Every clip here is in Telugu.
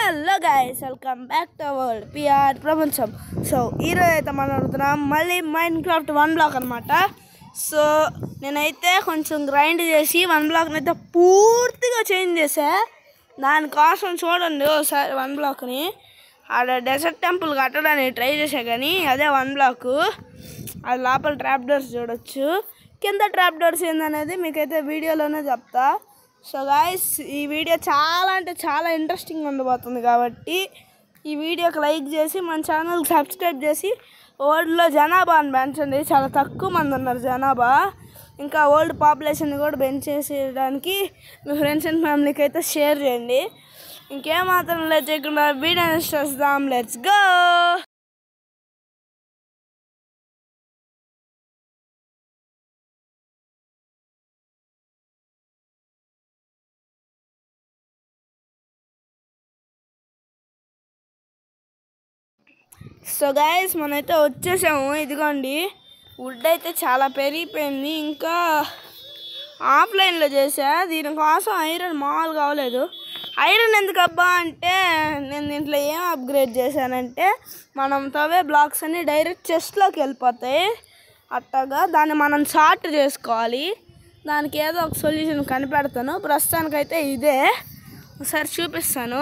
Hello guys, welcome back to world PR ప్రపంచం. సో ఈరోజు అయితే మనం అడుగుతున్నాం మళ్ళీ మైన్క్రాఫ్ట్ 1 బ్లాక్ అనమాట. సో నేనైతే కొంచెం గ్రైండ్ చేసి 1 బ్లాక్ని అయితే పూర్తిగా చేంజ్ చేసా. దానికోసం చూడండి ఒకసారి 1 బ్లాక్ని ఆడ డెజర్ట్ టెంపుల్ కట్టడానికి ట్రై చేసా, కానీ అదే 1 బ్లాక్. అది లోపల ట్రాప్ డోర్స్ చూడొచ్చు, కింద ట్రాప్ డోర్స్ ఏందనేది మీకైతే వీడియోలోనే చెప్తా. సో గాయస్, ఈ వీడియో చాలా అంటే చాలా ఇంట్రెస్టింగ్ ఉండబోతుంది కాబట్టి ఈ వీడియోకి లైక్ చేసి మన ఛానల్కి సబ్స్క్రైబ్ చేసి వరల్డ్లో జనాభాని పెంచండి. చాలా తక్కువ మంది ఉన్నారు జనాభా. ఇంకా వరల్డ్ పాపులేషన్ కూడా పెంచేసేయడానికి మీ ఫ్రెండ్స్ అండ్ ఫ్యామిలీకి అయితే షేర్ చేయండి. ఇంకేమాత్రం లేదు చేయకుండా వీడియోని చూద్దాం. Let's go. సో గైస్, మనమైతే వచ్చేసాము. ఇదిగోండి, వుడ్ అయితే చాలా పెరిగిపోయింది. ఇంకా ఆఫ్లైన్లో చేసా, దీనికోసం ఐరన్ మామూలు కావలేదు. ఐరన్ ఎందుకు అబ్బా అంటే, నేను దీంట్లో ఏం అప్గ్రేడ్ చేశానంటే, మనం తవ్వే బ్లాక్స్ అన్నీ డైరెక్ట్ చెస్ట్లోకి వెళ్ళిపోతాయి. అట్టగా దాన్ని మనం సార్ట్ చేసుకోవాలి. దానికి ఏదో ఒక సొల్యూషన్ కనిపెడతాను. ప్రస్తుతానికైతే ఇదే ఒకసారి చూపిస్తాను.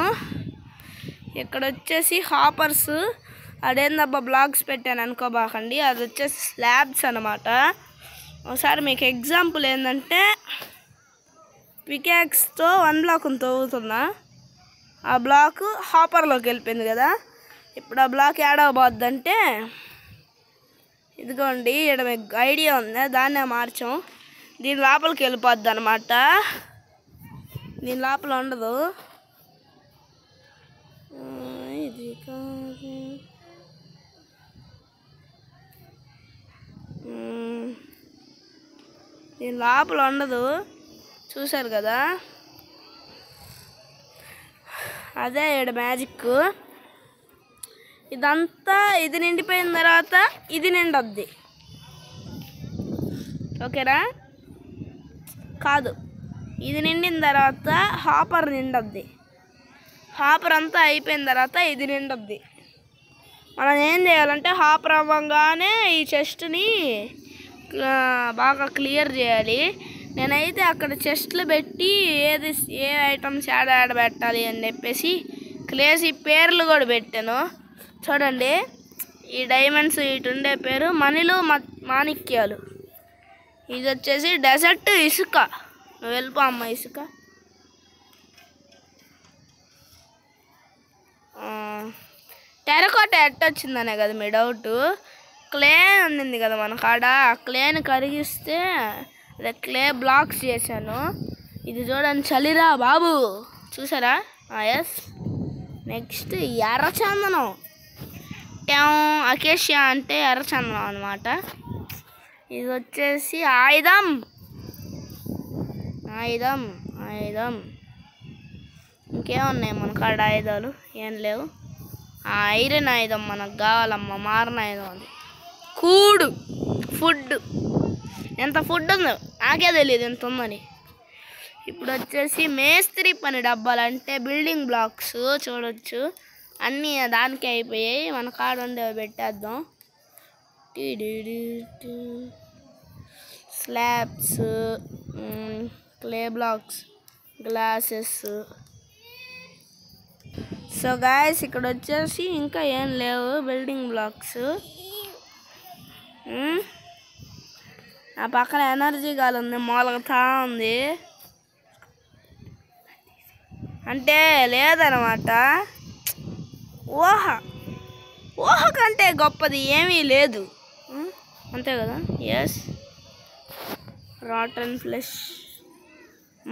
ఇక్కడ వచ్చేసి హాపర్స్, అదేందబ్బా బ్లాక్స్ పెట్టాను అనుకోబాకండి, అది వచ్చేసి స్లాబ్స్ అనమాట. ఒకసారి మీకు ఎగ్జాంపుల్ ఏంటంటే, పికాక్స్తో 1 బ్లాక్ని తవ్వుతున్నా, ఆ బ్లాక్ హాపర్లోకి వెళ్ళిపోయింది కదా. ఇప్పుడు ఆ బ్లాక్ ఏడవబోద్దంటే, ఇదిగోండి ఇక్కడ మీకు ఐడియా ఉంది, దాన్నే మార్చాం. దీని లోపలికి వెళ్ళిపోద్ది అనమాట. దీని లోపల ఉండదు. ఇది కాదు, దీని లోపల ఉండదు, చూసారు కదా. అదే ఇక్కడ మ్యాజిక్. ఇదంతా ఇది నిండిపోయిన తర్వాత ఇది నిండొద్ది, ఓకేనా? కాదు, ఇది నిండిన తర్వాత హాపర్ నిండొద్ది. హాపర్ అంతా అయిపోయిన తర్వాత ఇది నిండొద్ది. మనం ఏం చేయాలంటే, హాపర్ అవ్వగానే ఈ చెస్ట్ని బాగా క్లియర్ చేయాలి. నేనైతే అక్కడ చెస్ట్లు పెట్టి ఏ ఐటమ్స్ యాడ పెట్టాలి అని చెప్పేసి క్లేసి పేర్లు కూడా పెట్టాను. చూడండి, ఈ డైమండ్స్ ఇటు ఉండే పేరు మణిలు మాణిక్యాలు. ఇది వచ్చేసి డెజర్ట్ ఇసుక. నువ్వు వెళ్ళిపో అమ్మ ఇసుక. టెరకోట ఎట్టొచ్చిందనే కదా మీ డౌట్. క్లే ఉండింది కదా మన కాడ, ఆ క్లేని కరిగిస్తే అదే క్లే బ్లాక్స్ చేశాను. ఇది చూడండి, చలిరా బాబు, చూసారా? ఎస్. నెక్స్ట్ ఎర్రచందనం. అకేషియా అంటే ఎర్రచందనం అనమాట. ఇది వచ్చేసి ఆయుధం. ఆయుధం ఆయుధం ఇంకేమున్నాయి మన కాడ ఆయుధాలు? ఏం లేవు. ఐరన్ ఆయుధం మనకు కావాలమ్మా, మారణ ఆయుధం. అది కూడు ఫుడ్. ఎంత ఫుడ్ ఉందో నాకే తెలియదు ఎంత ఉందని. ఇప్పుడు వచ్చేసి మేస్త్రి పని డబ్బాలు, అంటే బిల్డింగ్ బ్లాక్స్ చూడొచ్చు. అన్నీ దానికే అయిపోయాయి. మన కాడ ఉండేవి పెట్టేద్దాం. Slabs, clay blocks, glasses. So guys, ఇక్కడ వచ్చేసి ఇంకా ఏం లేవు బిల్డింగ్ బ్లాక్స్. నా పక్కన ఎనర్జీ గాలి ఉంది, మూలగతా ఉంది. అంటే లేదనమాట. ఊహ కంటే గొప్పది ఏమీ లేదు, అంతే కదా. ఎస్. రాటన్ ఫ్లెష్,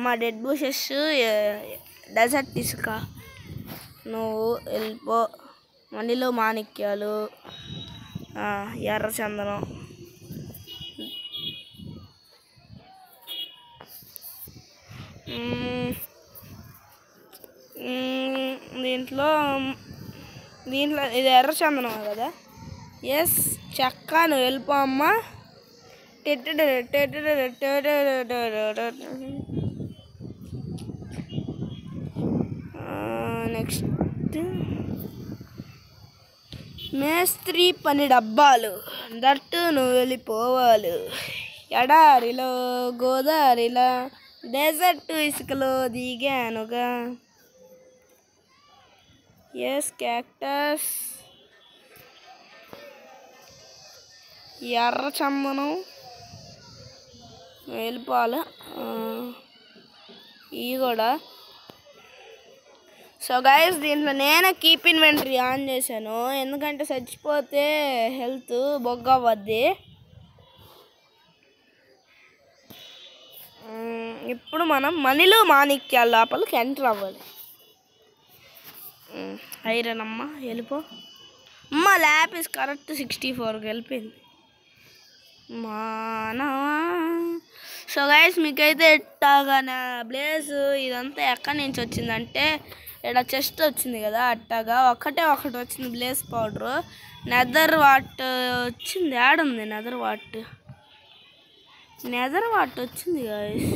మా డెడ్ బుషెస్, డెజర్ట్ ఇసుక. నువ్వు వెళ్ళిపో. మణిలో మాణిక్యాలు, ఎర్రచందనం. దీంట్లో ఇది ఎర్రచందనం కదా. ఎస్. చెక్క. నువ్వు వెళ్ళిపో అమ్మ. నెక్స్ట్ మేస్త్రి పని డబ్బాలు దట్టు నువ్వు వెళ్ళిపోవాలి ఎడారిలో గోదావరిలో డెజర్ట్ ఇసుకలో దిగానుగా ఎస్ క్యాక్టస్ ఎర్ర చమ్మనం వెళ్ళిపోవాలి ఇవి కూడా. సో గైస్ దీంట్లో నేనే కీప్ ఇన్వెంటరీ ఆన్ చేశాను ఎందుకంటే చచ్చిపోతే హెల్త్ బొగ్గ అవ్వద్ది. ఇప్పుడు మనం మణిలు మాణిక్యాల లోపలికి ఎంటర్ అవ్వాలి. ఐరన్ అమ్మ వెళ్ళిపో అమ్మ. ల్యాపిస్ కరెక్ట్ 64కి వెళ్ళిపోయింది మానవా. సో గైస్ మీకైతే ఎట్టాగా నా బ్లేజ్ ఇదంతా ఎక్కడి నుంచి వచ్చిందంటే ఇక్కడ చెస్ట్ వచ్చింది కదా అట్టాగా ఒకటి వచ్చింది బ్లేజ్ పౌడరు. నెదర్ వాట్ వచ్చింది ఆడుంది నెదర్ వాట్ వచ్చింది గైస్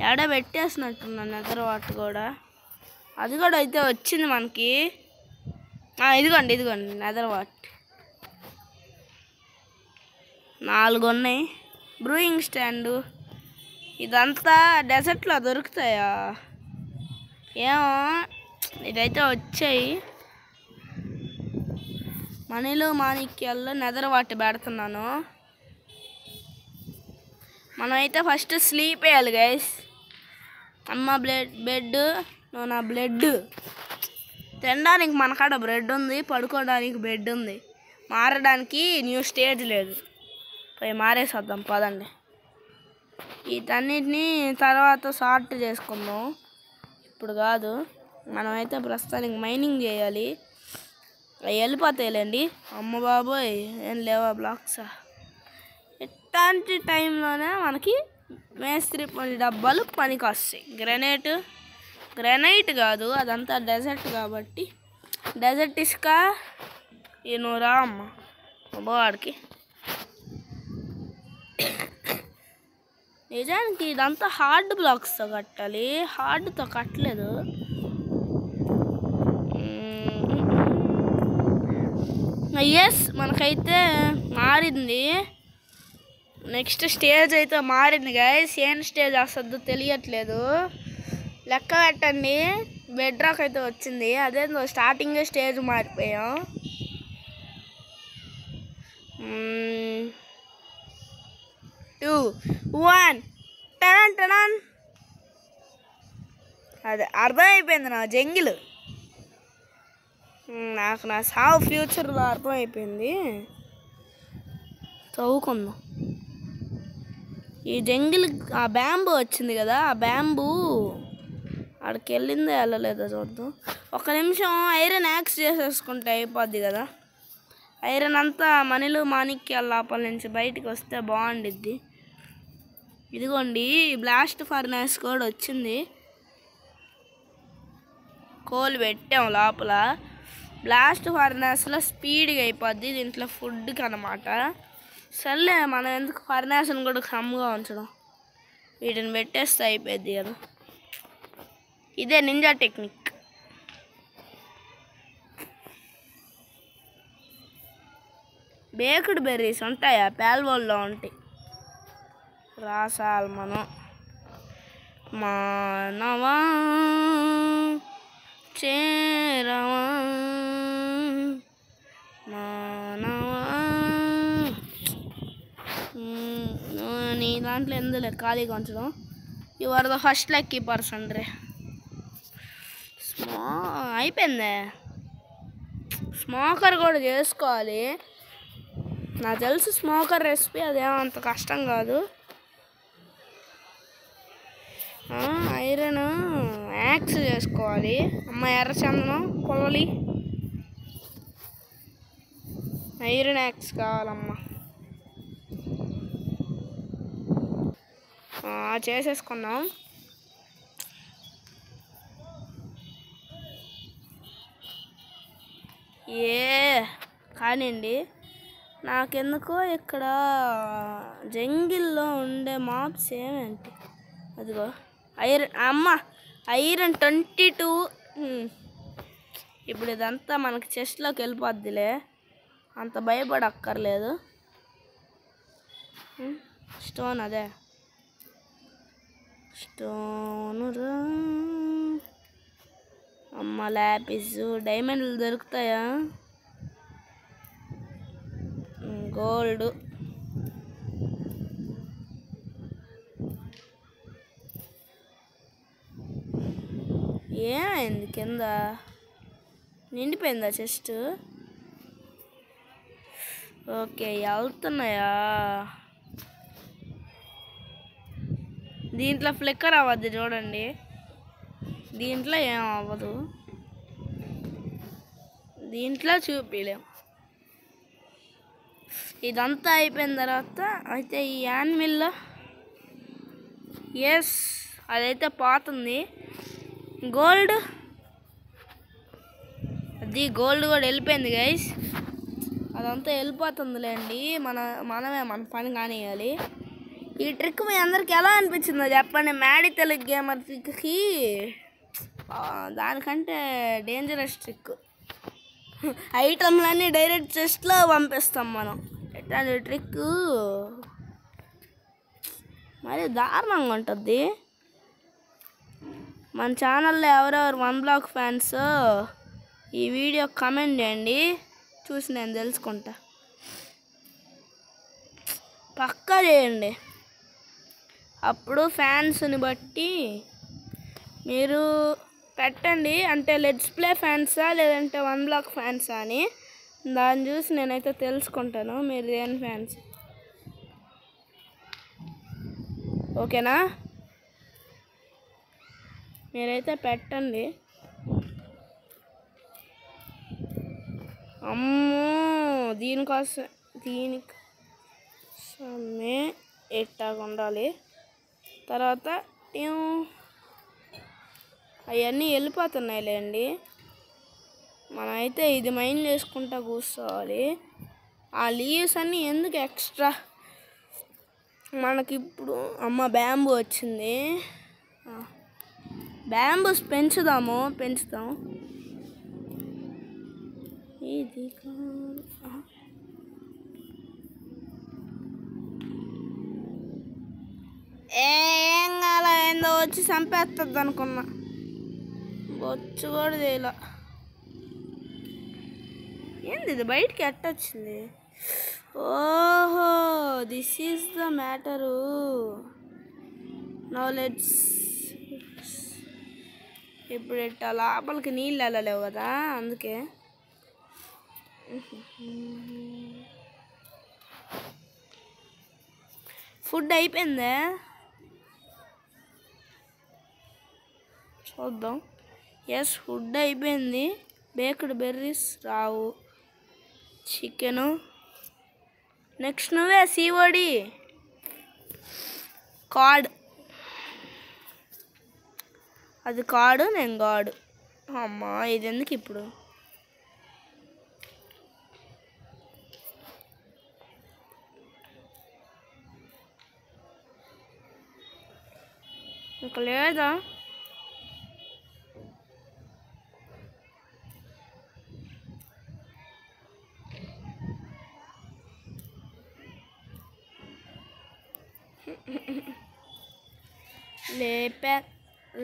ఏడ పెట్టేసినట్టున్నా నెదర్ వాట్ కూడా. అది కూడా అయితే వచ్చింది మనకి. ఇదిగోండి నెదర్ వాట్ 4 ఉన్నాయి. బ్రూయింగ్ స్టాండు ఇదంతా డెజర్ట్లో దొరుకుతాయా ఏమో ఇదైతే వచ్చాయి. మణిలు మాణిక్యాల్లో నెదర్ వాట్ పెడుతున్నాను. మనమైతే ఫస్ట్ స్లీప్ వేయాలి గైస్. అమ్మ బెడ్ నువ్వు నా బ్లడ్. తినడానికి మన కాడ బ్రెడ్ ఉంది, పడుకోవడానికి బెడ్ ఉంది, మారడానికి న్యూ స్టేజ్ లేదు. పోయి మారేసేద్దాం పదండి. వీటన్నిటిని తర్వాత సార్ట్ చేసుకుందాం, ఇప్పుడు కాదు. మనమైతే ప్రస్తుతానికి మైనింగ్ చేయాలి. అవి వెళ్ళిపోతాయిలేండి. అమ్మ బాబోయ్ ఏం లేవా బ్లాక్సా. ఇట్లాంటి టైంలోనే మనకి మేస్త్రి పని డబ్బాలు పనికి వస్తాయి. గ్రెనైట్ కాదు అదంతా డెజర్ట్ కాబట్టి డెజర్ట్ ఇసుక నువ్వు రా అమ్మ అమ్మవాడికి. నిజానికి ఇదంతా హార్డ్ బ్లాక్స్తో కట్టాలి, హార్డ్తో కట్టలేదు. ఎస్ మనకైతే మారింది. నెక్స్ట్ స్టేజ్ అయితే మారింది గైస్. ఏం స్టేజ్ వస్తుందో తెలియట్లేదు. లెక్క పెట్టండి. బెడ్ రాక్ అయితే వచ్చింది. అదేందో స్టార్టింగే స్టేజ్ మారిపోయాం. 2, 1 టన్. అదే అర్థమైపోయింది నా జంగిల్. నాకు నా సావు ఫ్యూచర్లో అర్థమైపోయింది. చదువుకుందాం. ఈ జంగిల్ ఆ బ్యాంబూ వచ్చింది కదా, ఆ బ్యాంబూ అక్కడికి వెళ్ళిందో వెళ్ళలేదో చూద్దాం. 1 నిమిషం ఐరన్ యాక్స్ చేసేసుకుంటే అయిపోద్ది కదా. ఐరన్ అంతా మణిలు మాణిక్యాల లోపల నుంచి బయటికి వస్తే బాగుండిద్ది. ఇదిగోండి బ్లాస్ట్ ఫర్నాస్ కూడా వచ్చింది. కోల్ పెట్టాం లోపల. బ్లాస్ట్ ఫర్నాస్లో స్పీడ్గా అయిపోద్ది, దీంట్లో ఫుడ్కి అన్నమాట. సర్లే మనం ఎందుకు ఫర్నాస్ని కూడా కమ్గా ఉంచడం, వీటిని పెట్టేస్తే అయిపోద్ది కదా. ఇదే నింజా టెక్నిక్. బేక్డ్ బెర్రీస్ ఉంటాయా పాల్వోల్లో ఉంటాయి. రాసాలి మనం. మానవా చేరవా మానవా. నీ దాంట్లో ఎందులో ఖాళీగా ఉంచడం. You are the first lucky person రే. అయిపోయిందే. స్మోకర్ కూడా చేసుకోవాలి. నాకు తెలుసు స్మోకర్ రెసిపీ, అదేమంత కష్టం కాదు. ఐరన్ యాక్స్ చేసుకోవాలి. అమ్మ ఎర్రచందనం పొలలి ఐరన్ యాక్స్ కావాలమ్మా. చేసేసుకున్నాం. కానివ్వండి. నాకెందుకో ఇక్కడ జంగిల్లో ఉండే మాప్స్ ఏమేంటి. అదిగో ఐరన్. అమ్మ ఐరన్ 22. ఇప్పుడు ఇదంతా మనకి చెస్ట్లోకి వెళ్ళిపోద్దిలే, అంత భయపడక్కర్లేదు. స్టోన్, అదే స్టోన్ రా. అమ్మ ల్యాపిస్, డైమండ్లు దొరుకుతాయా? గోల్డ్. ఏమైంది కింద? నిండిపోయిందా చెస్ట్? ఓకే, వెళ్తున్నాయా? దీంట్లో ఫ్లిక్కర్ అవ్వద్దు చూడండి, దీంట్లో ఏం అవ్వదు, దీంట్లో చూపిలేం. ఇదంతా అయిపోయిన తర్వాత అయితే ఈ యానిమల్లో ఎస్ అదైతే పోతుంది. గోల్డ్, అది గోల్డ్ కూడా వెళ్ళిపోయింది గైస్. అదంతా వెళ్ళిపోతుందిలేండి, మనమే మన పని కానివ్వాలి. ఈ ట్రిక్ మీ అందరికి ఎలా అనిపించిందో చెప్పండి. మ్యాడీ తెలుగు గేమర్ ట్రిక్కి దానికంటే డేంజరస్ ట్రిక్. ఐటమ్లన్నీ డైరెక్ట్ చెస్ట్లో పంపిస్తాం మనం. ఎట్లాంటి ట్రిక్ మరి దారుణంగా ఉంటుంది. మన ఛానల్లో ఎవరెవరు 1 బ్లాక్ ఫ్యాన్స్ ఈ వీడియో కమెంట్ చేయండి, చూసి నేను తెలుసుకుంటా. పక్కా చేయండి, అప్పుడు ఫ్యాన్స్ని బట్టి మీరు పెట్టండి. అంటే లెట్స్ ప్లే ఫ్యాన్సా లేదంటే 1 బ్లాక్ ఫ్యాన్సా అని, దాన్ని చూసి నేనైతే తెలుసుకుంటాను మీరు ఏం ఫ్యాన్స్. ఓకేనా? మీరైతే పెట్టండి. అమ్మో, దీనికోసమే ఎట్టాగా ఉండాలి. తర్వాత అవన్నీ వెళ్ళిపోతున్నాయిలేండి, మనమైతే ఇది మైండ్ చేసుకుంటా కూర్చోవాలి. ఆ లీవ్స్ అన్నీ ఎందుకు ఎక్స్ట్రా మనకిప్పుడు. అమ్మ బ్యాంబూ వచ్చింది, బ్యాంబూస్ పెంచుతాం. ఇది ఏం కాల, ఏందో వచ్చి చంపేస్తుంది అనుకున్నా, బొచ్చు కూడా చేయలే. ఏంది ఇది బయటికి ఎట్టొచ్చింది? ఓహో, this is the matter. Now let's. ఇప్పుడు ఇట్లా లోపలికి నీళ్ళు వెళ్ళలేవు కదా, అందుకే. ఫుడ్ అయిపోయిందా? చూద్దాం. ఎస్, ఫుడ్ అయిపోయింది. బేక్డ్ బెర్రీస్ రావు. చికెను. నెక్స్ట్ నువ్వే సీఓడి. కార్డ్, అది కార్డు, నేను గాడు. అమ్మా, ఇది ఎందుకు ఇప్పుడు? ఇంకా లేదా?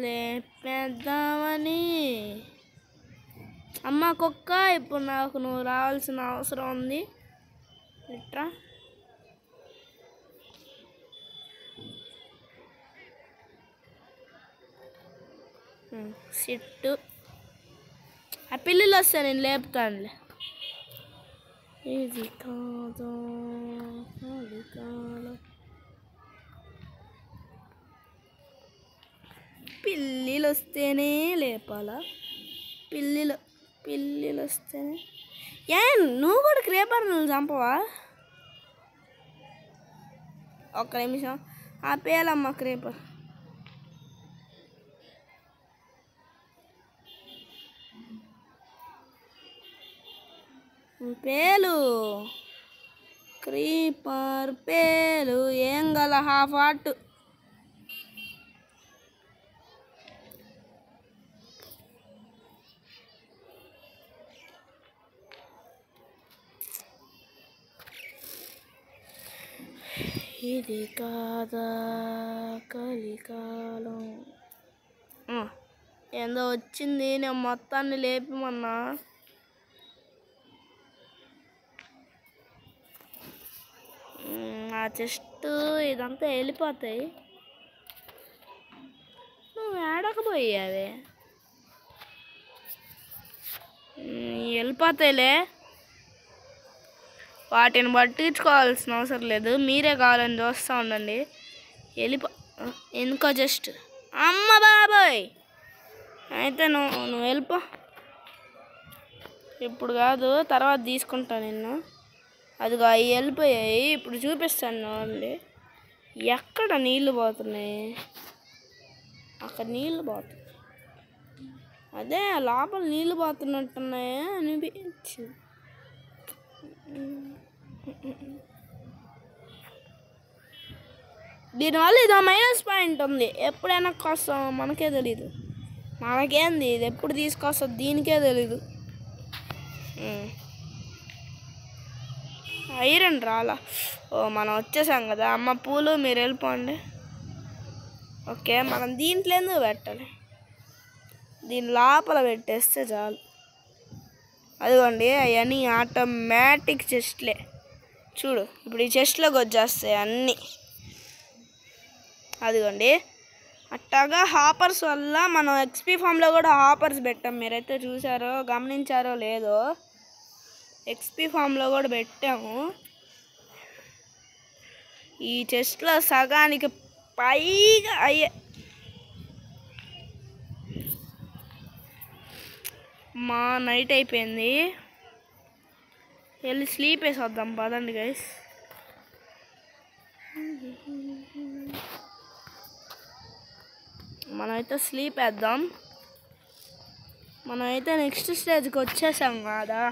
లేపేద్దామని. అమ్మ కుక్క, ఇప్పుడు నాకు నువ్వు రావాల్సిన అవసరం ఉంది. ఇట్రా. సిట్టు. ఆ పిల్లులు వస్తే నేను లేపుతానులే. ఇది కాదు, అది కాదు. పిల్లిలు వస్తేనే లేపాలా? పిల్లిలు వస్తేనే. నువ్వు కూడా క్రేపర్ నువ్వు చంపవా? ఒక్క నిమిషం ఆపేయాలమ్మ. క్రేపర్ పేలు, క్రీపర్ పేలు. ఏం గల హాఫ్ హార్ట్. ఇది కాదా కలికాలం. ఏందో వచ్చింది, నేను మొత్తాన్ని లేపమన్నా. ఆ చెస్ట్ ఇదంతా వెళ్ళిపోతాయి. నువ్వు ఏడకపోయావే, వెళ్ళిపోతాయిలే. వాటిని పట్టించుకోవాల్సిన అవసరం లేదు, మీరే కావాలని చూస్తూ ఉండండి. ఎందుకో జస్ట్ అమ్మ బాబాయ్. అయితే నువ్వు వెళ్ళిపో, ఇప్పుడు కాదు తర్వాత తీసుకుంటా నిన్ను. అదిగో అవి వెళ్ళిపోయాయి, ఇప్పుడు చూపిస్తాను అండి. ఎక్కడ నీళ్ళు పోతున్నాయి, అక్కడ నీళ్ళు పోతున్నాయి. అదే లోపల నీళ్ళు పోతున్నట్టున్నాయా అనిపించింది. దీనివల్ల ఇదో మైనస్ పాయింట్ ఉంది. ఎప్పుడు వెనక్కి వస్తాం మనకే తెలీదు. మనకేంది ఇది ఎప్పుడు తీసుకొస్తుంది దీనికే తెలీదు. ఐరన్ రాలా. మనం వచ్చేసాం కదా. అమ్మ పూలు మీరు వెళ్ళిపోండి. ఓకే, మనం దీంట్లో ఎందుకు పెట్టాలి, దీని లోపల పెట్టేస్తే చాలు. అదిగోండి అవన్నీ ఆటోమేటిక్ చెస్ట్లే. చూడు ఇప్పుడు ఈ చెస్ట్లోకి వచ్చేస్తాయి అన్నీ. అదిగోండి అట్టాగా హాపర్స్ వల్ల మనం ఎక్స్పీ ఫామ్లో కూడా హాపర్స్ పెట్టాం. మీరైతే చూసారో గమనించారో లేదో, ఎక్స్పీ ఫామ్లో కూడా పెట్టాము. ఈ చెస్ట్లో సగానికి పైగా అయ్యే. మా నైట్ అయిపోయింది, వెళ్ళి స్లీప్ వేసి వద్దాం పదండి గైస్. మనమైతే స్లీప్ వేద్దాం. మనమైతే నెక్స్ట్ స్టేజ్కి వచ్చేసాం కదా.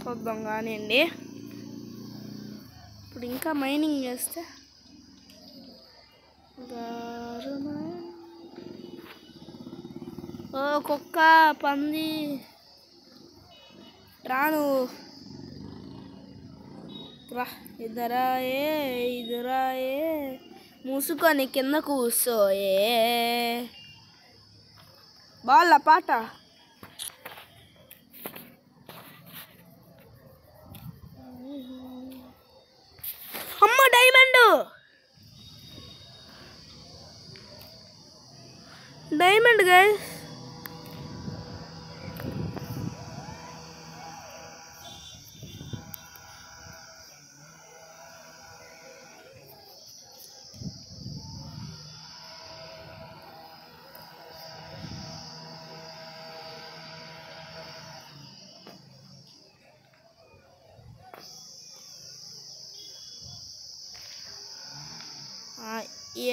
చూద్దాం కానివ్వండి. ఇప్పుడు ఇంకా మైనింగ్ చేస్తే కుక్క పంది రాను రా. ఇద్దరాయే మూసుకొని కింద కూర్చోయే. బాళ్ళ పాట. అమ్మ డైమండ్ గైస్.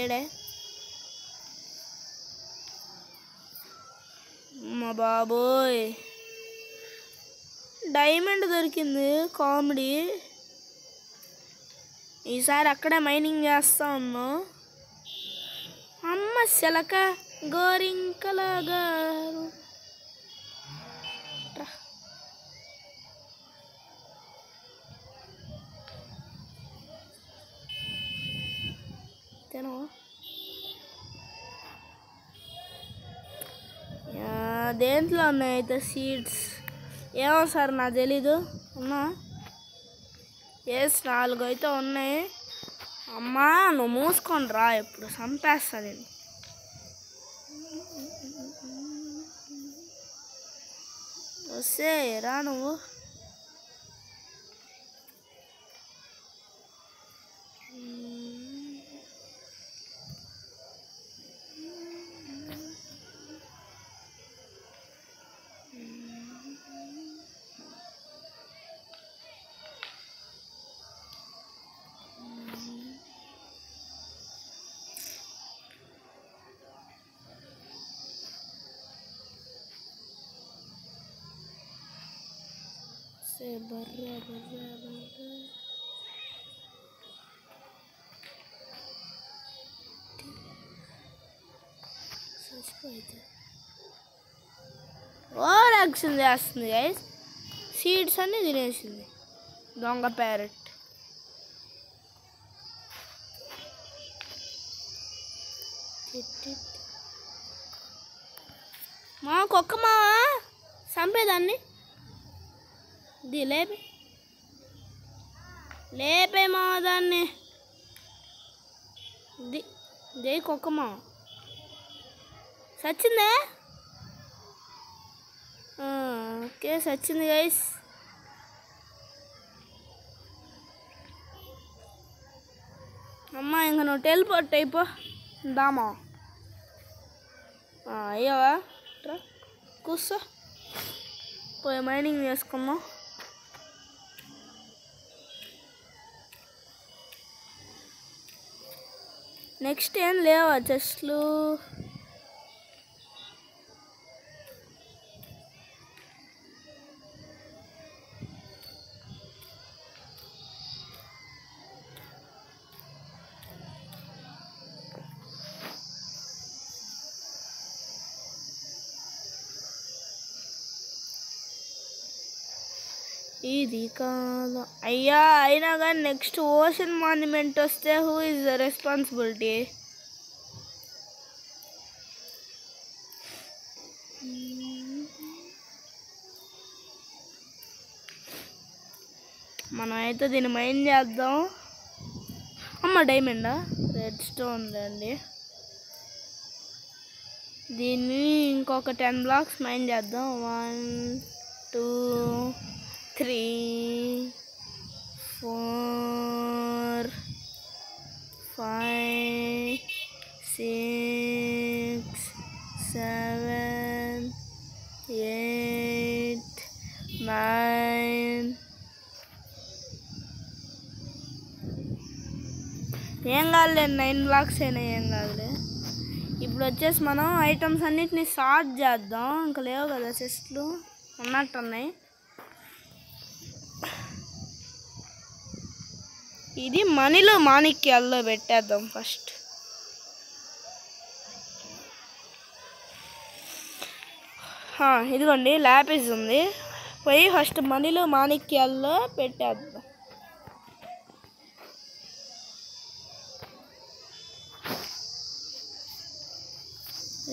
ఏడే మా బాబోయ్, డైమండ్ దొరికింది. కామెడీ. ఈసారి అక్కడే మైనింగ్ చేస్తా ఉన్నాం. అమ్మ శలక గోరింకలాగా. దేంట్లో ఉన్నాయి అయితే సీడ్స్ ఏమో సార్ నాకు తెలీదు. ఉన్నా ఎస్ 4 అయితే ఉన్నాయి. అమ్మా నువ్వు మూసుకొని రా, ఎప్పుడు చంపేస్తా నేను. వస్తే రా నువ్వు. బర్రా చచ్చిపోయితే యాక్షన్ చేస్తుంది గైస్. సీడ్స్ అన్నీ తినేసింది దొంగ ప్యారెట్. మా కుక్క మా చంపేదాన్ని. ఇది లేపే మా దాన్ని. ఇది కుక్క మా సచ్చిందే. ఓకే సచ్చింది గైస్. అమ్మ ఇంకా నువ్వు టెలిపోర్ట్ అయిపో దామా. అయ్యవా కూర్చో, పోయి మైనింగ్ చేసుకుందాం. నెక్స్ట్ ఏం లేవా చెస్ట్లు? ఇది కాదు అయ్యా. అయినా కానీ నెక్స్ట్ ఓషన్ మాన్యుమెంట్ వస్తే హూ ఇస్ ద రెస్పాన్సిబిలిటీ? మనం అయితే దీన్ని మైండ్ చేద్దాం. అమ్మ డైమండా, రెడ్ స్టోన్ అండి. దీన్ని ఇంకొక 10 బ్లాక్స్ మైండ్ చేద్దాం. 1 2 3 4 5 6 7 8 9. ఏం కాదులే, 9 బ్లాక్స్ అయినా ఏం కాదులే. ఇప్పుడు వచ్చేసి మనం ఐటమ్స్ అన్నిటిని సార్ట్ చేద్దాం. ఇంకా లేవు కదా చెస్ట్లు, ఉన్నట్టున్నాయి. ఇది మనీలో మాణిక్యాల్లో పెట్టేద్దాం ఫస్ట్. ఇదిగోండి ల్యాపిస్ ఉంది. పోయి ఫస్ట్ మనీలో మాణిక్యాల్లో పెట్టేద్దాం.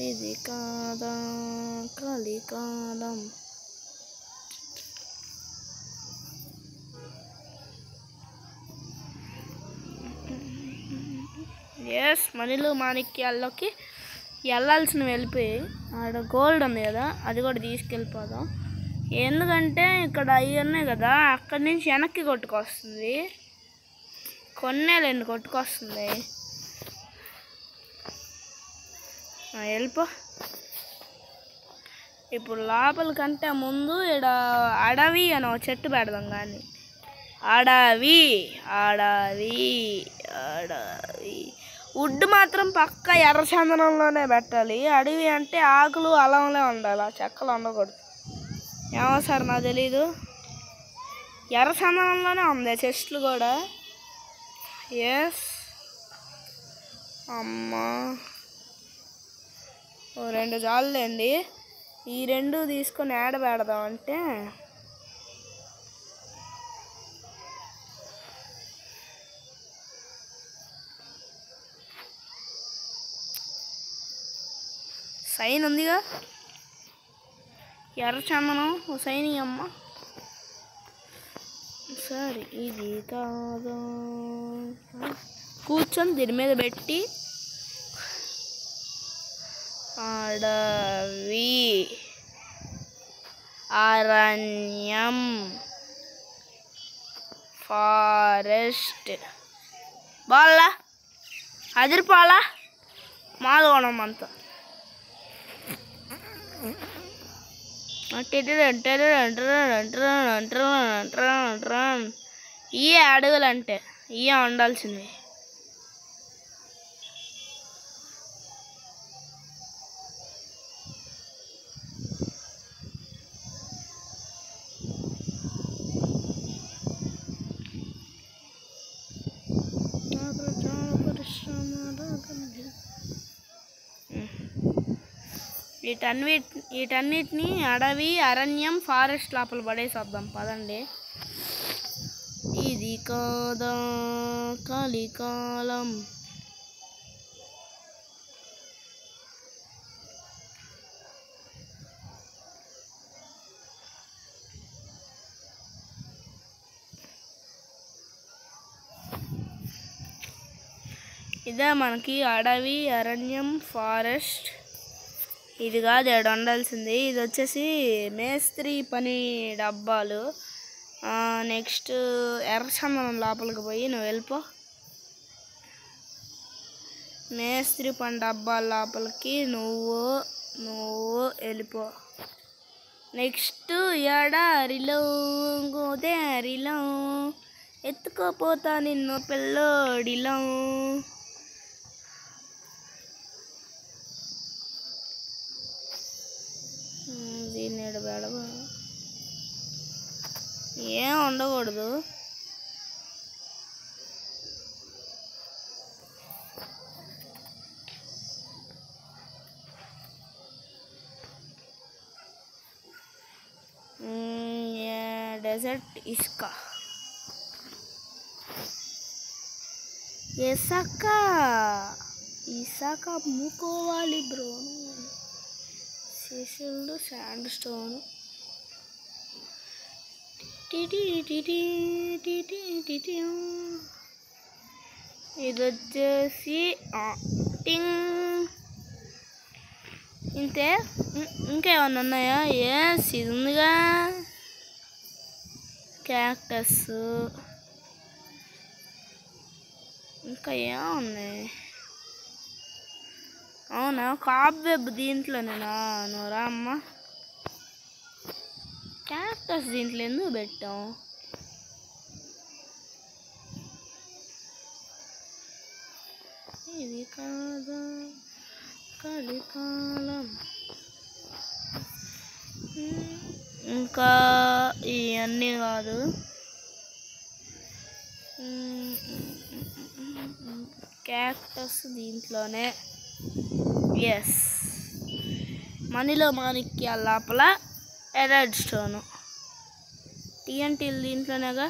ఇది కాదా కలికాలం. ఎస్, మనీలు మాణిక్యాల్లోకి వెళ్ళాల్సిన వెళ్ళిపోయి ఆడ గోల్డ్ ఉంది కదా, అది కూడా తీసుకెళ్ళిపోదాం. ఎందుకంటే ఇక్కడ అవి ఉన్నాయి కదా, అక్కడి నుంచి వెనక్కి కొట్టుకొస్తుంది. కొన్నేళ్ళండి కొట్టుకొస్తుంది. వెళ్ళిపో. ఇప్పుడు లోపల కంటే ముందు ఇక్కడ అడవి అని ఒక చెట్టు పెడదాం. కానీ అడవి అడవి అడవి వుడ్ మాత్రం పక్క ఎర్రచందనంలోనే పెట్టాలి. అడవి అంటే ఆకులు అలంలో ఉండాలి, ఆ చెక్కలు ఉండకూడదు. ఏమో సార్ నాకు తెలీదు. ఎర్రచందనంలోనే ఉంది చెస్ట్లు కూడా. ఎస్ అమ్మా, 2 చాలులేండి. ఈ 2 తీసుకొని యాడ పెడదాం అంటే సైన్ ఉందిగా, ఎర్రచందనం ఓ సైన్ అమ్మ. సరే ఇది కాదు, కూర్చొని దీని మీద పెట్టి అడవి అరణ్యం ఫారెస్ట్ బాల్లా అదిరిపాలా మాధవనం అంతా. ఇయే అడవులంటే ఇయే ఉండాల్సింది. వీటన్నిటిని అడవి అరణ్యం ఫారెస్ట్ లోపల పడేసేద్దాం పదండి. ఇది కాదా కలికాలం. ఇదే మనకి అడవి అరణ్యం ఫారెస్ట్. ఇది కాదు ఏడు ఉండాల్సింది. ఇది వచ్చేసి మేస్త్రి పని డబ్బాలు. నెక్స్ట్ ఎర్రచందనం లోపలికి పోయి నువ్వు వెళ్ళిపో. మేస్త్రి పని డబ్బాల లోపలికి నువ్వు వెళ్ళిపో. నెక్స్ట్ ఎడారిలో గోదారిలో ఎత్తుకోపోతా నిన్ను పిల్లోడిలో. దీన్ని బెడబా ఏం ఉండకూడదు. డెజర్ట్ ఇసుక ఇసుక అమ్ముకోవాలి బ్రో. శిశుడు sand stone. ఇది వచ్చేసి ఇంతే. ఇంకేమన్నా ఉన్నాయా? ఇది ఉందిగా క్యాక్టస్. ఇంకా ఏమున్నాయి? అవునా కాబ్వెబ్ దీంట్లోనేనా? నువ్వురా అమ్మ. క్యాక్టస్ దీంట్లో ఎందుకు పెట్టాం? ఇది కాదా కలికాలం. ఇంకా ఇవన్నీ కాదు. క్యాక్టస్ దీంట్లోనే. ఎస్ మనీలో మాణిక్య లోపల ఎరాడ్ స్టోను. టీఎన్టీలు దీంట్లోనేగా.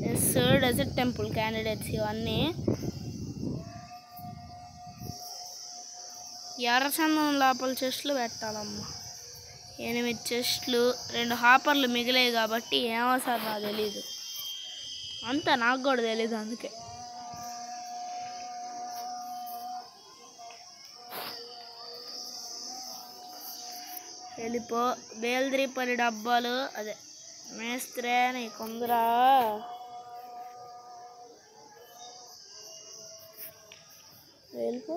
ఎస్ డెజర్ట్ టెంపుల్ క్యాండిడేట్స్ ఇవన్నీ. ఎర్రచందనం లోపల చెస్ట్లు పెట్టాలమ్మా. 8 చెస్ట్లు, 2 హాపర్లు మిగిలాయి కాబట్టి ఏమవుతుంది నాకు తెలీదు. అంతా నాకు కూడా తెలీదు. అందుకే వెళ్ళిపో. బేల్ద్రి పని డబ్బాలు. అదే మేస్త్రే నీ కొందరా. వెళ్ళిపో.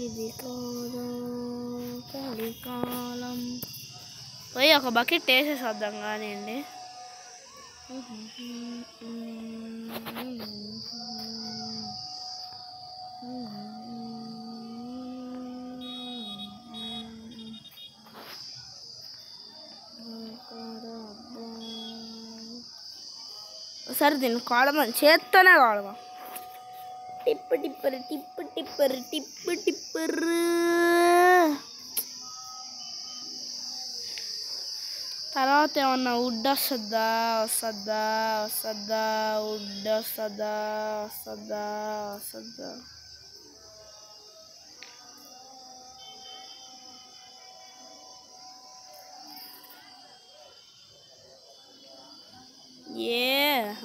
ఇది కాదా కలికాలం. పోయి ఒక బకెట్ వేసేసేద్దాం కానివ్వండి. సరే దీన్ని కోడమని చేత్తోనే కోడమా. టిప్పర్. తర్వాత ఏమన్నా వుడ్ వస్తుందా? వుడ్ వస్తుందా?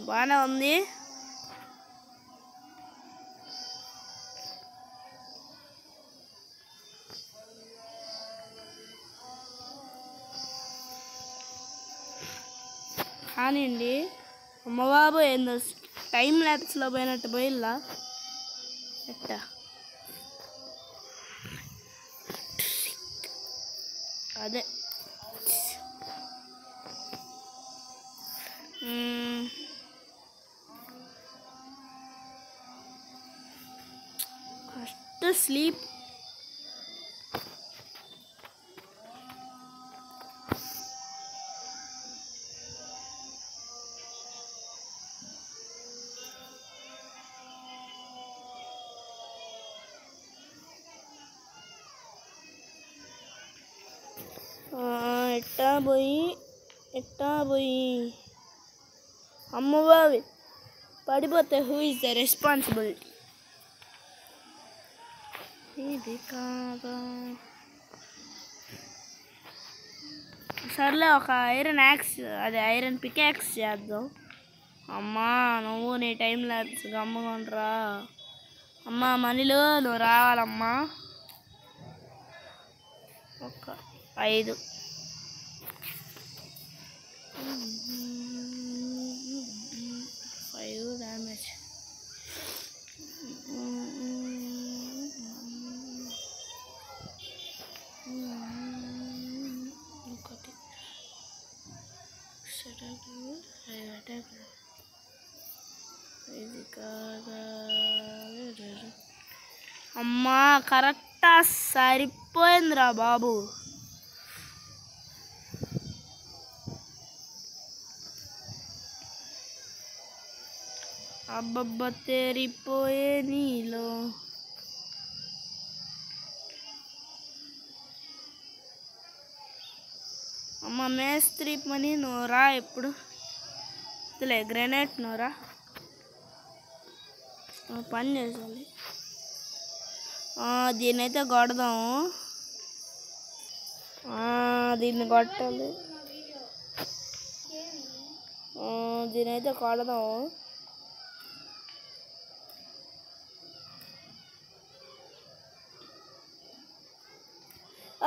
బాగానే ఉంది. కానివ్వండి. అమ్మబాబు ఏందో టైం ల్యాప్స్లో పోయినట్టు పోయిల్లా ఎట్టా. అదే ఫస్ట్ స్లీప్. ఎట్టా పోయి అమ్మబావి పడిపోతే హూ ఇస్ ద రెస్పాన్సిబిలిటీ? ఇది కాదా? సర్లే, ఒక ఐరన్ యాక్స్, అదే ఐరన్ పికాక్స్ చేద్దాం. అమ్మా నువ్వు నీ టైం ల్యాబ్స్ గమ్మకుంటరా. అమ్మా మనీలు నువ్వు రావాలమ్మా. ఒక 5 డ్యామేజ్. ఇంకోటి ఇది కాదా? అమ్మా కరెక్టా సరిపోయిందిరా బాబు. అబ్బబ్బ తేరిపోయే నీలో. అమ్మ మేస్త్రి పని నోరా ఎప్పుడు ఇదిలే. గ్రెనేట్ నోరా పని చేసాలి. దీన్నైతే కొడదాము. దీన్ని కొట్టాలి. దీన్నైతే కొడదాము.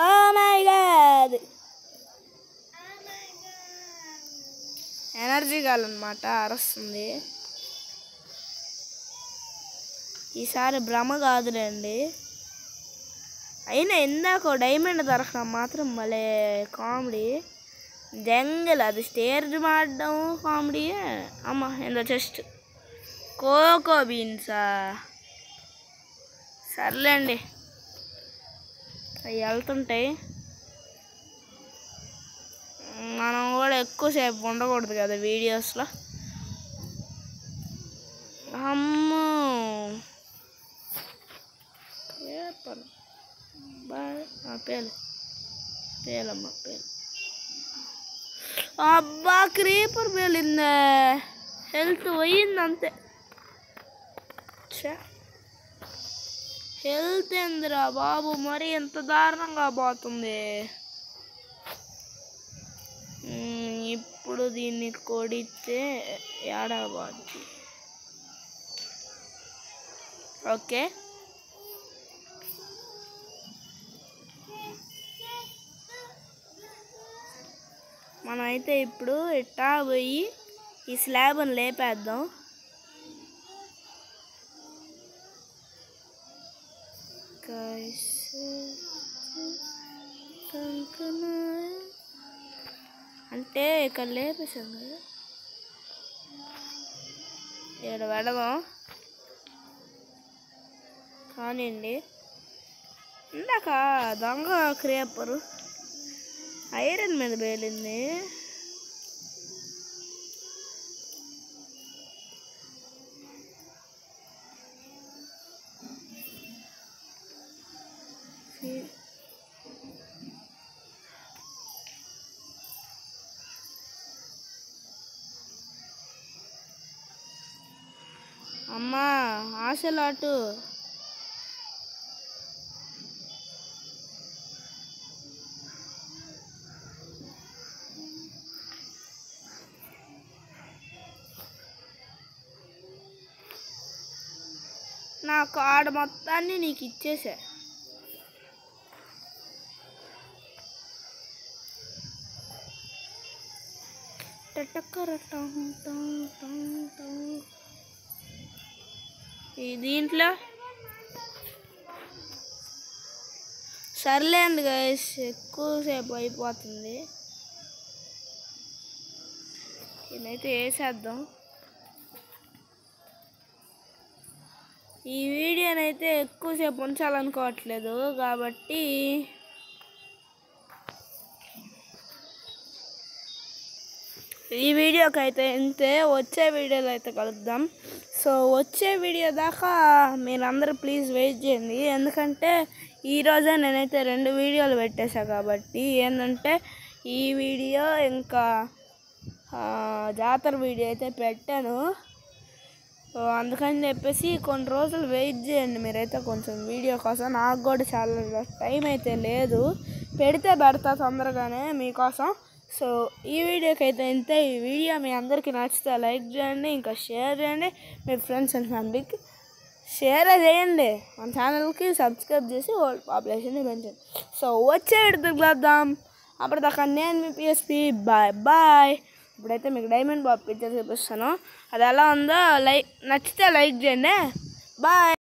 Oh my god, ఎనర్జీ కావాలన్నమాట, అరుస్తుంది. ఈసారి భ్రమ కాదులేండి. అయినా ఇందాక డైమండ్ దొరకడం మాత్రం భలే కామెడీ. జంగల్ అది స్టేజ్ మాడడం కామెడీయే. అమ్మ ఏందో చెస్ట్ కోకో బీన్సా. సర్లేండి, అవి వెళ్తుంటాయి. మనం కూడా ఎక్కువసేపు ఉండకూడదు కదా వీడియోస్లో. అమ్మో పేలమ్మ పేలు. అబ్బా క్రీపర్ పేలిందే. హెల్త్ పోయింది అంతే. హెల్త్ ఏందిరా బాబు మరి ఎంత దారుణంగా పోతుంది. ఇప్పుడు దీన్ని కొడితే ఏడబాది. ఓకే, మనమైతే ఇప్పుడు ఇట్టా పోయి ఈ స్లాబ్ని లేపేద్దాం. అంటే ఇక్కడ లేపేసాం కదా, ఇక్కడ పెడదాం. కానివ్వండి. ఇందాక దొంగ క్రేపరు ఐరన్ మీద పేలింది. అమ్మా ఆశలాటు. నా కార్డు మొత్తాన్ని నీకు ఇచ్చేసా. దీంట్లో సర్లేండి గైస్, ఎక్కువసేపు అయిపోతుంది. ఇదైతే వేసేద్దాం. ఈ వీడియోనైతే ఎక్కువసేపు ఉంచాలనుకోవట్లేదు కాబట్టి ఈ వీడియోకి అయితే ఇంతే. వచ్చే వీడియోలో అయితే కలుద్దాం. సో వచ్చే వీడియో దాకా మీరందరూ ప్లీజ్ వెయిట్ చేయండి. ఎందుకంటే ఈరోజే నేనైతే 2 వీడియోలు పెట్టేశా కాబట్టి ఏంటంటే ఈ వీడియో ఇంకా జాతర వీడియో అయితే పెట్టాను. సో అందుకని చెప్పేసి కొన్ని రోజులు వెయిట్ చేయండి మీరైతే కొంచెం వీడియో కోసం. నాకు కూడా చాలా టైం అయితే లేదు, పెడితే పెడతా తొందరగానే మీకోసం. సో ఈ వీడియోకి అయితే ఇంతే. ఈ వీడియో మీ అందరికీ నచ్చితే లైక్ చేయండి, ఇంకా షేర్ చేయండి, మీ ఫ్రెండ్స్ అండ్ ఫ్యామిలీకి షేర్ చేయండి. మన ఛానల్కి సబ్స్క్రైబ్ చేసి ఓల్డ్ పాపులేషన్ని పెంచండి. సో వచ్చే విడతకు కలుద్దాం. అప్పటిదాకా నేను మీ పిఎస్పి. Bye bye. ఇప్పుడైతే మీకు డైమండ్ బాబు పిక్చర్ చూపిస్తాను, అది ఎలా ఉందో నచ్చితే లైక్ చేయండి. బాయ్.